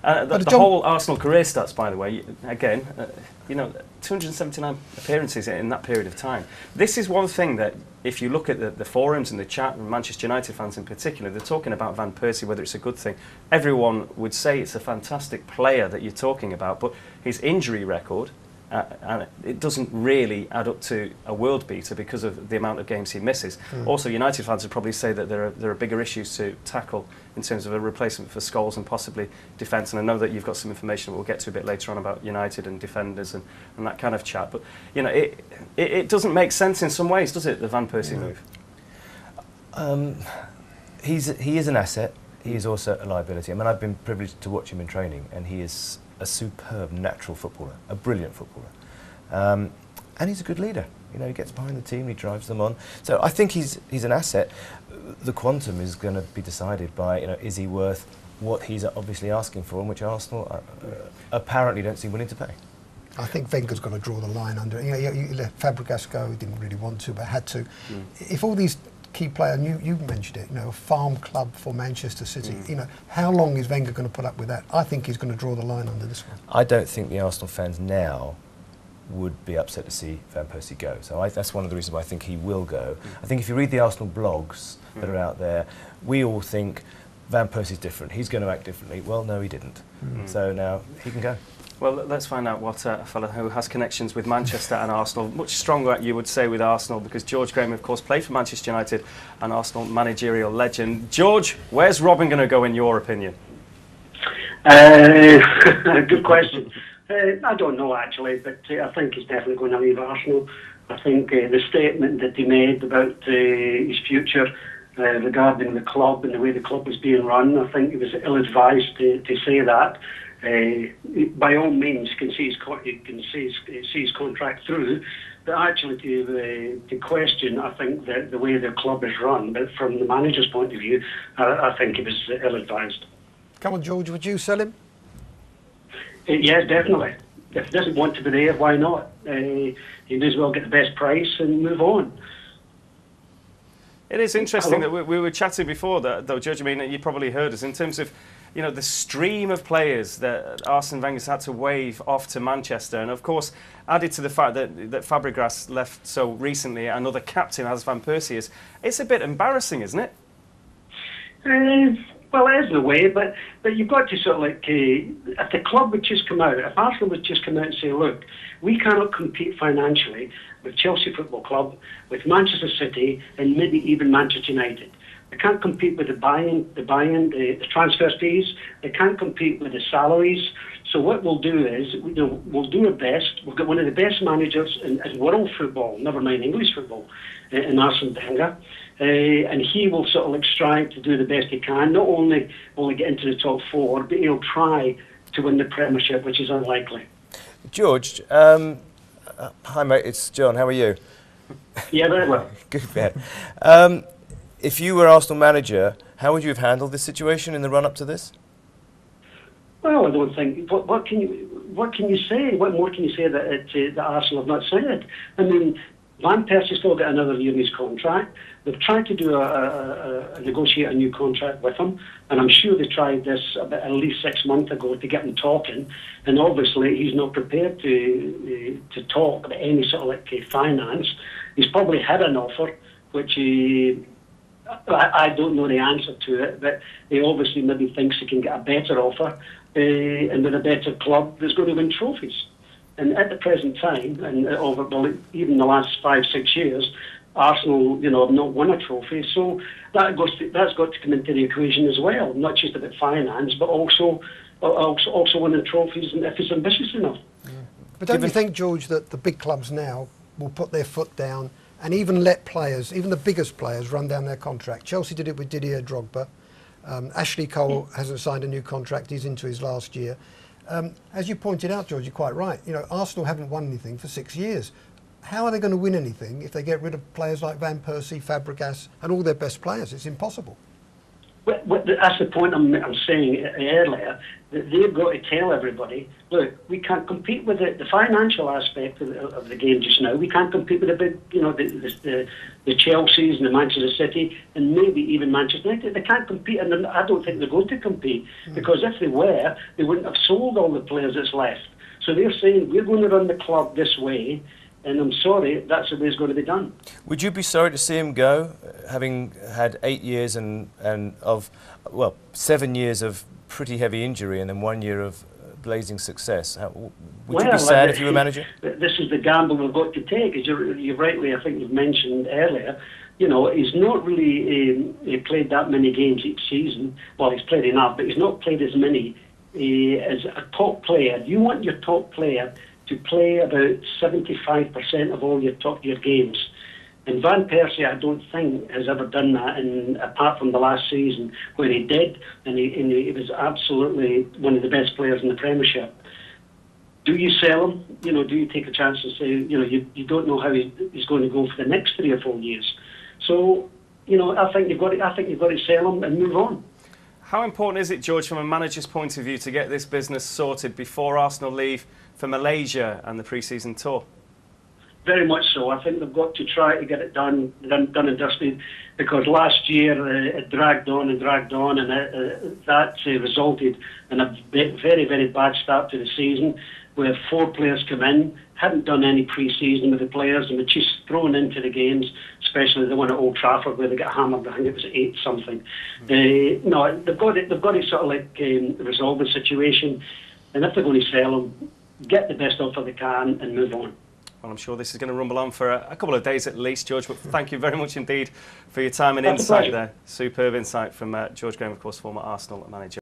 The whole Arsenal career stats, by the way, again, 279 appearances in that period of time. This is one thing that, if you look at the forums and the chat, and Manchester United fans in particular, they're talking about Van Persie, whether it's a good thing. Everyone would say it's a fantastic player that you're talking about, but his injury record, and it doesn't really add up to a world beater because of the amount of games he misses. Also, United fans would probably say that there are bigger issues to tackle in terms of a replacement for Scholes and possibly defence. And I know that you've got some information that we'll get to a bit later on about United and defenders and that kind of chat. But it doesn't make sense in some ways, does it, the Van Persie move? He is an asset. He is also a liability. I mean, I've been privileged to watch him in training, and he is a superb natural footballer, a brilliant footballer, and he's a good leader. He gets behind the team, he drives them on. So I think he's an asset. The quantum is going to be decided by, is he worth what he's obviously asking for, and which Arsenal apparently don't seem willing to pay. I think Wenger's got to draw the line under it. You let Fabregas go, he didn't really want to, but had to. If all these key player, and you mentioned it, a farm club for Manchester City. How long is Wenger going to put up with that? I think he's going to draw the line under this one. I don't think the Arsenal fans now would be upset to see Van Persie go. So that's one of the reasons why I think he will go. I think if you read the Arsenal blogs that are out there, we all think Van Persie's different. He's going to act differently. Well, no, he didn't. So now he can go. Well, let's find out what a fellow who has connections with Manchester and Arsenal, much stronger, you would say, with Arsenal, because George Graham, of course, played for Manchester United, an Arsenal managerial legend. George, where's Robin going to go, in your opinion? Good question. I don't know, actually, but I think he's definitely going to leave Arsenal. I think the statement that he made about his future regarding the club and the way the club was being run, I think it was ill-advised to say that. By all means, you can see his contract through, but actually to question, I think, the way the club is run, but from the manager's point of view, I think it was ill-advised. Come on, George, would you sell him? Yes, definitely. If he doesn't want to be there, why not? He may as well get the best price and move on. It is interesting that we were chatting before, though, Judge. I mean, you probably heard us in terms of, the stream of players that Arsene Wenger's had to wave off to Manchester, and of course, added to the fact that Fabregas left so recently, another captain as Van Persie is. It's a bit embarrassing, isn't it? Well, it is in a way, but you've got to sort of if the club would just come out, if Arsenal would just come out and say, look, we cannot compete financially with Chelsea Football Club, with Manchester City, and maybe even Manchester United. They can't compete with the buy-in, the transfer fees. They can't compete with the salaries. So what we'll do is, we'll do our best. We'll get one of the best managers in world football, never mind English football, in Arsene Wenger. And he will sort of strive to do the best he can. Not only will he get into the top four, but he'll try to win the Premiership, which is unlikely. George, hi mate, it's John. How are you? Yeah, very well. Good man. If you were Arsenal manager, how would you have handled this situation in the run-up to this? Well, I don't think. What can you say? What more can you say that Arsenal have not said? I mean, Van Persie still got another year in his contract. They've tried to do negotiate a new contract with him, and I'm sure they tried this about at least 6 months ago to get him talking. And obviously, he's not prepared to talk about any sort of finance. He's probably had an offer, which I don't know the answer to it, but he obviously maybe thinks he can get a better offer, and with a better club that's going to win trophies. And at the present time, and even the last 5-6 years, Arsenal, have not won a trophy. So that's got to come into the equation as well, not just about finance, but also winning trophies, and if it's ambitious enough. Yeah. But don't you think, George, that the big clubs now will put their foot down and even let players, even the biggest players, run down their contract? Chelsea did it with Didier Drogba. Ashley Cole hasn't signed a new contract. He's into his last year. As you pointed out, George, you're quite right. Arsenal haven't won anything for 6 years. How are they going to win anything if they get rid of players like Van Persie, Fabregas, and all their best players? It's impossible. That's the point I'm saying earlier, that they've got to tell everybody, look, we can't compete with the financial aspect of the game just now. We can't compete with the big, the Chelseas and the Manchester City and maybe even Manchester United. They can't compete, and I don't think they're going to compete, because if they were, they wouldn't have sold all the players that's left. So they're saying, we're going to run the club this way, and I'm sorry, that's the way it's going to be done. Would you be sorry to see him go, having had 8 years and of, well, 7 years of pretty heavy injury and then 1 year of blazing success? Would you be sad if you were manager? This is the gamble we've got to take. As you rightly, I think you've mentioned earlier, he's not really played that many games each season. Well, he's played enough, but he's not played as many as a top player. You want your top player to play about 75% of all your games. And Van Persie, I don't think, has ever done that, apart from the last season where he did, and he was absolutely one of the best players in the Premiership. Do you sell him? Do you take a chance and say, you don't know how he's going to go for the next 3 or 4 years? So, I think you've got to sell him and move on. How important is it, George, from a manager's point of view, to get this business sorted before Arsenal leave for Malaysia and the pre-season tour? Very much so. I think they've got to try to get it done and dusted, because last year it dragged on, and that resulted in a very, very bad start to the season, where 4 players come in, hadn't done any pre-season with the players, and were just thrown into the games, especially the one at Old Trafford where they got hammered. I think it was 8-something. No, they've got to sort of resolve the situation, and if they're going to sell them, get the best offer they can and move on. Well, I'm sure this is going to rumble on for a couple of days at least, George, but thank you very much indeed for your time and insight there. Superb insight from George Graham, of course, former Arsenal manager.